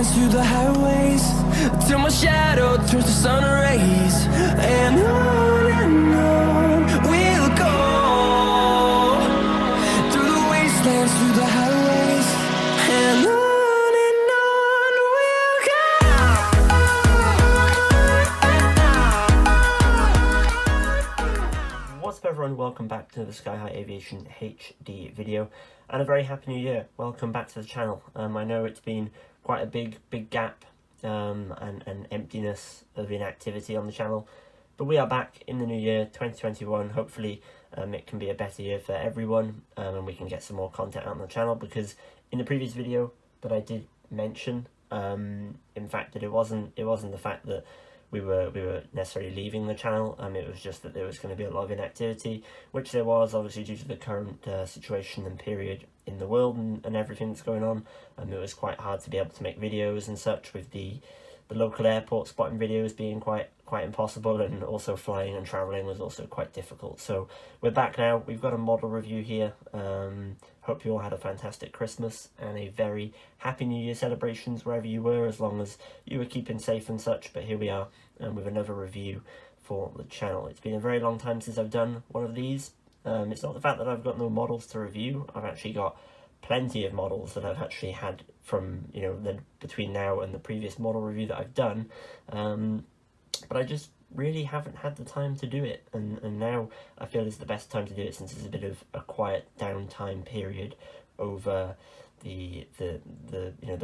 wastelands, through the highways, till my shadow turns to sun rays. And on we'll go, through the wastelands, through the highways, and on we'll go. What's up everyone, welcome back to the Sky High AviationHD video, and a very happy new year. Welcome back to the channel. I know it's been quite a big gap and emptiness of inactivity on the channel, but we are back in the new year 2021. Hopefully it can be a better year for everyone, and we can get some more content out on the channel, because in the previous video that I did mention, in fact, that it wasn't the fact that we were necessarily leaving the channel. It was just that there was going to be a lot of inactivity, which there was, obviously, due to the current situation and period in the world and everything that's going on. It was quite hard to be able to make videos and such, with the local airport spotting videos being quite impossible, and also flying and travelling was also quite difficult. So we're back now. We've got a model review here. Hope you all had a fantastic Christmas and a very happy New Year celebrations wherever you were, as long as you were keeping safe and such. But here we are with another review for the channel. It's been a very long time since I've done one of these. It's not the fact that I've got no models to review. I've actually got plenty of models that I've actually had from, you know, between now and the previous model review that I've done. But I just really haven't had the time to do it, and now I feel it's the best time to do it, since it's a bit of a quiet downtime period over the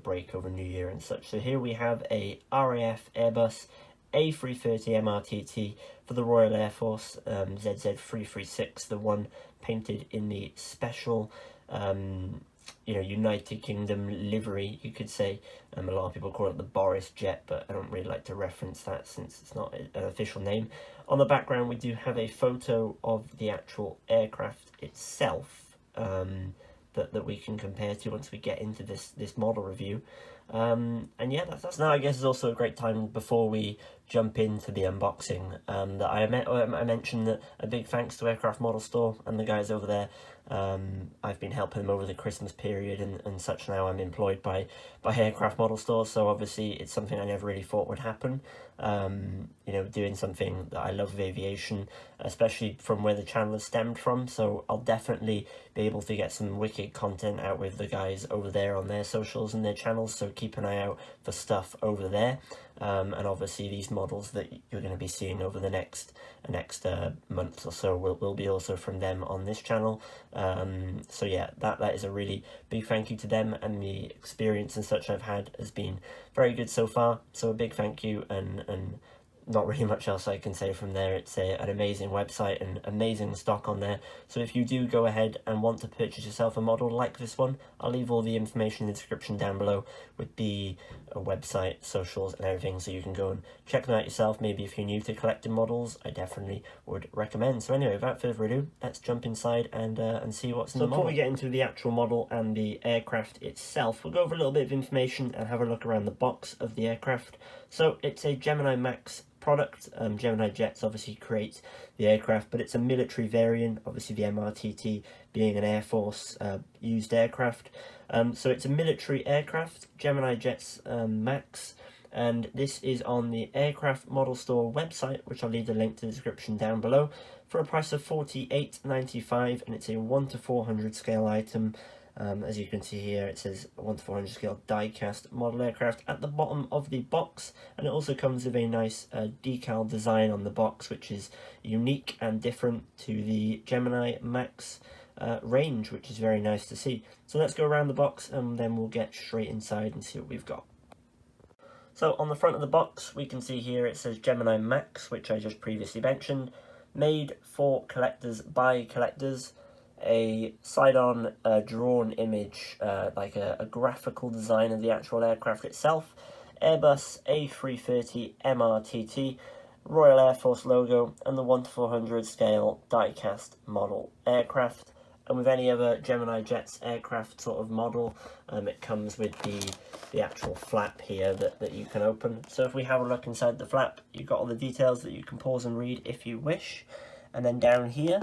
break over New Year and such. So here we have a RAF Airbus A330 MRTT for the Royal Air Force, ZZ336, the one painted in the special United Kingdom livery, you could say. A lot of people call it the Boris jet, but I don't really like to reference that since it's not an official name. On the background we do have a photo of the actual aircraft itself that we can compare to once we get into this model review. And yeah, that's now, I guess, is also a great time, before we jump into the unboxing, that I mentioned that a big thanks to Aircraft Model Store and the guys over there. I've been helping them over the Christmas period and such. Now I'm employed by Aircraft Model Store, so obviously it's something I never really thought would happen. Doing something that I love of aviation, especially from where the channel has stemmed from. So I'll definitely be able to get some wicked content out with the guys over there on their socials and their channels, so keep an eye out for stuff over there. And obviously these models that you're going to be seeing over the next month or so will be also from them on this channel. So yeah, that is a really big thank you to them, and the experience and such I've had has been very good so far. So a big thank you, and not really much else I can say from there. It's an amazing website and amazing stock on there. So if you do go ahead and want to purchase yourself a model like this one, I'll leave all the information in the description down below, with the website, socials and everything, so you can go and check them out yourself. Maybe if you're new to collecting models, I definitely would recommend. So anyway, without further ado, let's jump inside and see what's in the model. Before we get into the actual model and the aircraft itself, we'll go over a little bit of information and have a look around the box of the aircraft. So it's a Gemini Max product. Gemini Jets obviously creates the aircraft, but it's a military variant, obviously the MRTT being an Air Force used aircraft. So it's a military aircraft, Gemini Jets Max, and this is on the Aircraft Model Store website, which I'll leave the link to the description down below, for a price of $48.95, and it's a 1:400 scale item. As you can see here, it says 1:400 scale die-cast model aircraft at the bottom of the box, and it also comes with a nice decal design on the box, which is unique and different to the Gemini Max range, which is very nice to see. So let's go around the box, and then we'll get straight inside and see what we've got. So on the front of the box, we can see here it says Gemini Max, which I just previously mentioned, made for collectors by collectors. A side-on drawn image, like a graphical design of the actual aircraft itself. Airbus A330 MRTT, Royal Air Force logo, and the 1:400 scale die-cast model aircraft. And with any other Gemini Jets aircraft sort of model, it comes with the actual flap here that you can open. So if we have a look inside the flap, you've got all the details that you can pause and read if you wish. And then down here,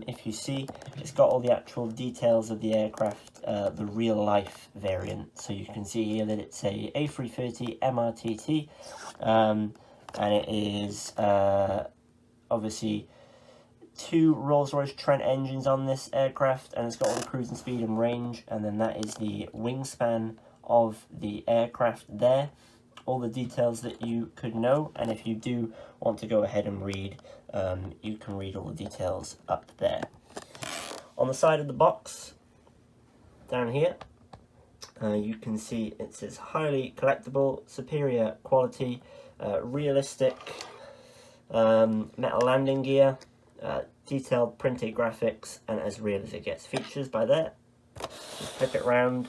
if you see, it's got all the actual details of the aircraft the real-life variant. So you can see here that it's a A330 MRTT, and it is obviously 2 Rolls-Royce Trent engines on this aircraft, and it's got all the cruising speed and range, and then that is the wingspan of the aircraft there. All the details that you could know, and if you do want to go ahead and read, you can read all the details up there. On the side of the box, down here, you can see it says highly collectible, superior quality, realistic metal landing gear, detailed printed graphics, and as real as it gets features by there. You flip it round,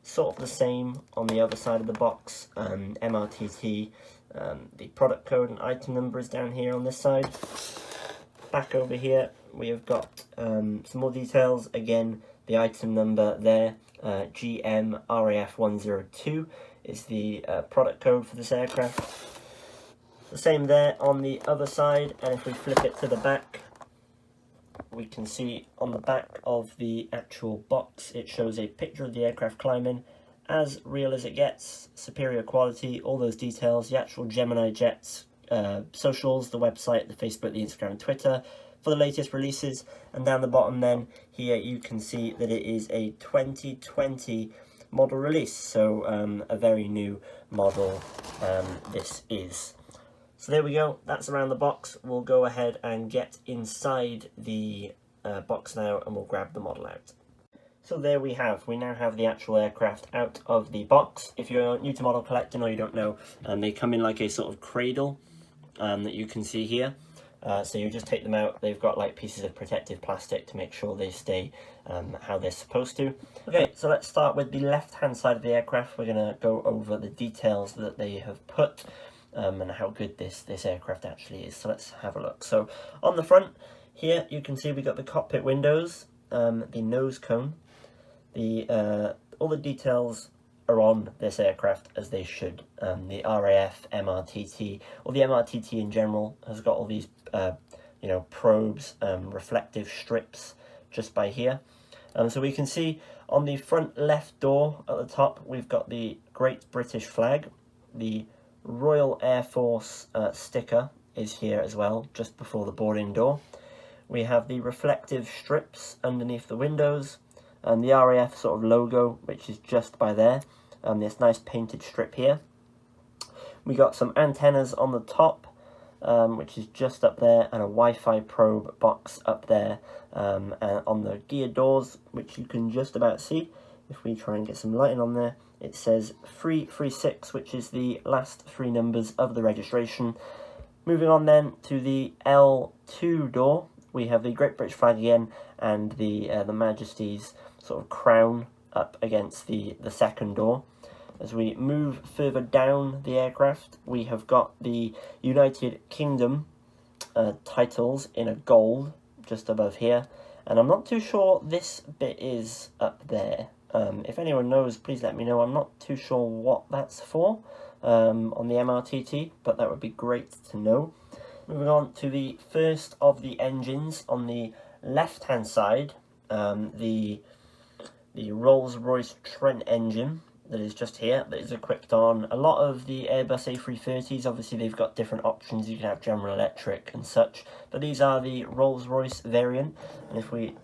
sort of the same on the other side of the box. MRTT, the product code and item number is down here on this side. Back over here we have got some more details. Again, the item number there, GMRAF102 is the product code for this aircraft. The same there on the other side, and if we flip it to the back, we can see on the back of the actual box it shows a picture of the aircraft climbing, as real as it gets, superior quality, all those details, the actual Gemini Jets socials, the website, the Facebook, the Instagram and Twitter for the latest releases. And down the bottom then here you can see that it is a 2020 model release, so a very new model this is. So there we go, that's around the box. We'll go ahead and get inside the box now, and we'll grab the model out. So there we now have the actual aircraft out of the box. If you're new to model collecting or you don't know, they come in like a sort of cradle that you can see here. So you just take them out, they've got like pieces of protective plastic to make sure they stay how they're supposed to. Okay, so let's start with the left hand side of the aircraft. We're going to go over the details that they have put. And how good this aircraft actually is. So let's have a look. So on the front here you can see we got the cockpit windows, the nose cone, all the details are on this aircraft as they should. The RAF MRTT, or the MRTT in general, has got all these probes, reflective strips just by here. So we can see on the front left door at the top we've got the Great British flag. The Royal Air Force sticker is here as well, just before the boarding door. We have the reflective strips underneath the windows, and the RAF sort of logo, which is just by there. This nice painted strip here. We got some antennas on the top, which is just up there, and a Wi-Fi probe box up there, and on the gear doors, which you can just about see. If we try and get some lighting on there, it says 336, which is the last 3 numbers of the registration. Moving on then to the L2 door, we have the Great British flag again, and the Majesty's sort of crown up against the second door. As we move further down the aircraft, we have got the United Kingdom titles in a gold just above here, and I'm not too sure this bit is up there. If anyone knows, please let me know. I'm not too sure what that's for on the MRTT, but that would be great to know. Moving on to the first of the engines on the left-hand side, the Rolls-Royce Trent engine that is just here, that is equipped on a lot of the Airbus A330s. Obviously, they've got different options. You can have General Electric and such, but these are the Rolls-Royce variant. And if we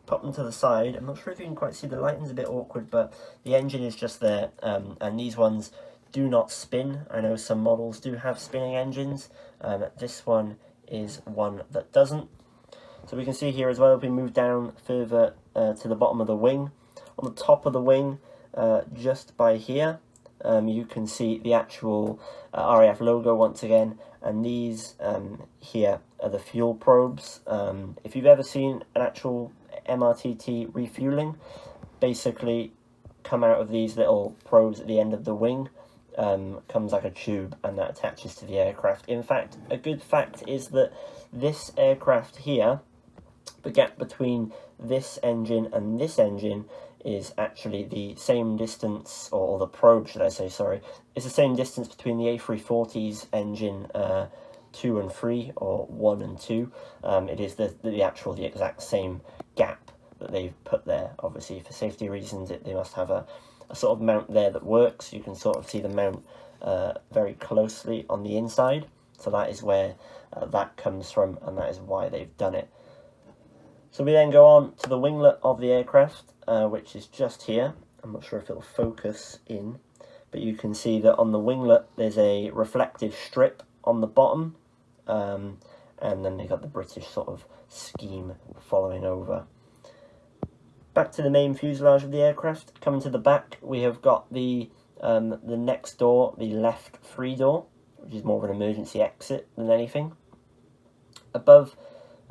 pop them to the side, I'm not sure if you can quite see, the lighting's a bit awkward, but the engine is just there, and these ones do not spin. I know some models do have spinning engines. This one is one that doesn't. So we can see here as well, if we move down further to the bottom of the wing, on the top of the wing, just by here, you can see the actual RAF logo once again, and these here are the fuel probes. If you've ever seen an actual MRTT refueling, basically come out of these little probes at the end of the wing, comes like a tube, and that attaches to the aircraft. In fact, a good fact is that this aircraft here, the gap between this engine and this engine is actually the same distance, or the probe should I say, sorry, it's the same distance between the A340's engine 2 and 3, or 1 and 2. It is the exact same gap that they've put there. Obviously, for safety reasons, they must have a sort of mount there that works. You can sort of see the mount very closely on the inside. So that is where that comes from, and that is why they've done it. So we then go on to the winglet of the aircraft, which is just here. I'm not sure if it'll focus in, but you can see that on the winglet there's a reflective strip on the bottom, and then they've got the British sort of scheme following over. Back to the main fuselage of the aircraft. Coming to the back, we have got the next door, the left free door, which is more of an emergency exit than anything. Above,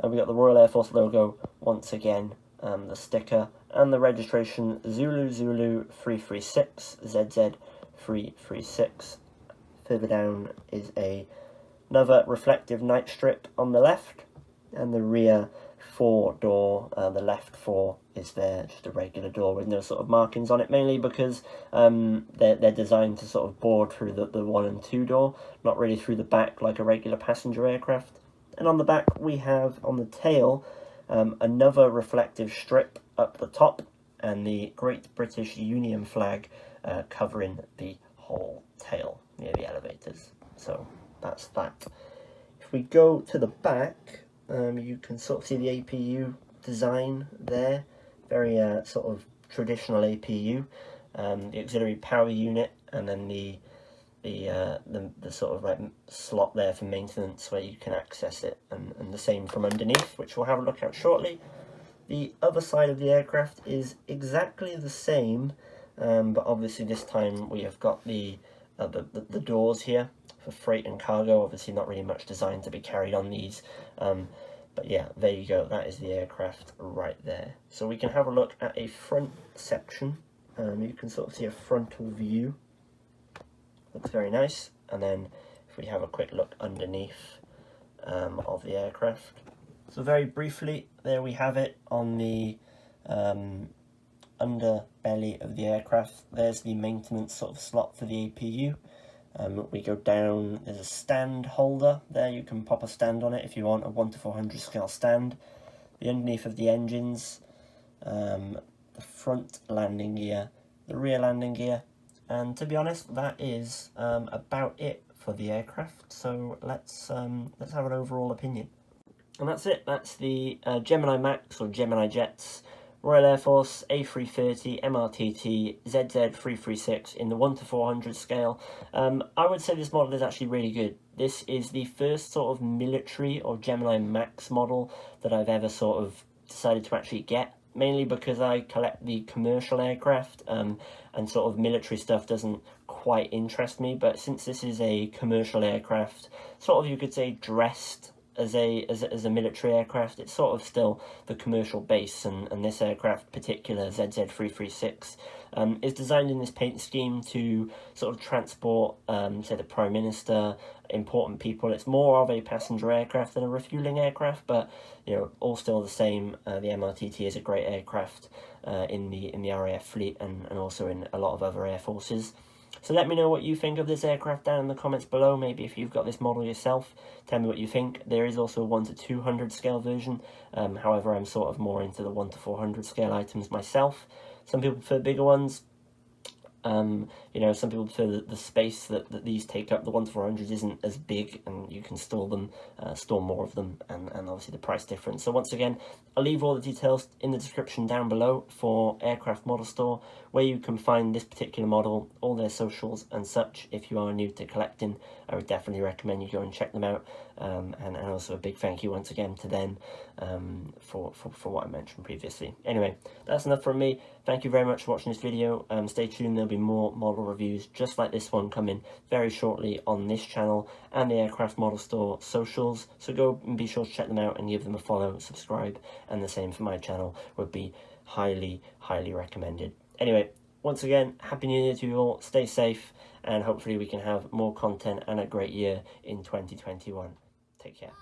we got the Royal Air Force logo once again, the sticker, and the registration Zulu 336, ZZ336. Further down is another reflective night strip on the left, and the rear 4 door, the left 4 is there, just a regular door with no sort of markings on it, mainly because they're designed to sort of board through the 1 and 2 door, not really through the back like a regular passenger aircraft. And on the back we have, on the tail, another reflective strip up the top, and the Great British Union flag covering the whole tail near the elevators. So that's that. If we go to the back, you can sort of see the APU design there, very sort of traditional APU, the auxiliary power unit, and then the sort of like slot there for maintenance where you can access it, and the same from underneath, which we'll have a look at shortly. The other side of the aircraft is exactly the same, but obviously this time we have got the doors here for freight and cargo. Obviously not really much designed to be carried on these, but yeah, there you go, that is the aircraft right there. So we can have a look at a front section. You can sort of see a frontal view, looks very nice. And then if we have a quick look underneath of the aircraft, so very briefly, there we have it on the underbelly of the aircraft. There's the maintenance sort of slot for the APU. We go down, there's a stand holder there, you can pop a stand on it if you want, a 1:400 scale stand. The underneath of the engines, the front landing gear, the rear landing gear, and to be honest, that is about it for the aircraft. So let's have an overall opinion. And that's it, that's the Gemini Max, or Gemini Jets, Royal Air Force A330 MRTT ZZ336 in the 1:400 scale. I would say this model is actually really good. This is the first sort of military or Gemini Max model that I've ever sort of decided to actually get, mainly because I collect the commercial aircraft, and sort of military stuff doesn't quite interest me. But since this is a commercial aircraft, sort of you could say dressed as a military aircraft, it's sort of still the commercial base, and this aircraft particular, ZZ336, is designed in this paint scheme to sort of transport, say, the Prime Minister, important people. It's more of a passenger aircraft than a refuelling aircraft, but you know, all still the same. The MRTT is a great aircraft in the RAF fleet, and also in a lot of other air forces. So let me know what you think of this aircraft down in the comments below. Maybe if you've got this model yourself, tell me what you think. There is also a 1:200 scale version. However, I'm sort of more into the 1:400 scale items myself. Some people prefer bigger ones. You know, some people prefer the space that these take up. The 1:400 isn't as big, and you can store them, store more of them, and obviously the price difference. So once again, I'll leave all the details in the description down below for Aircraft Model Store, where you can find this particular model, all their socials and such. If you are new to collecting, I would definitely recommend you go and check them out. And also a big thank you once again to them for what I mentioned previously. Anyway, that's enough from me. Thank you very much for watching this video. Stay tuned, there'll be more model reviews just like this one coming very shortly on this channel and the Aircraft Model Store socials. So go and be sure to check them out and give them a follow, subscribe, and the same for my channel would be highly recommended. Anyway, once again, Happy New Year to you all. Stay safe, and hopefully we can have more content and a great year in 2021. Take care.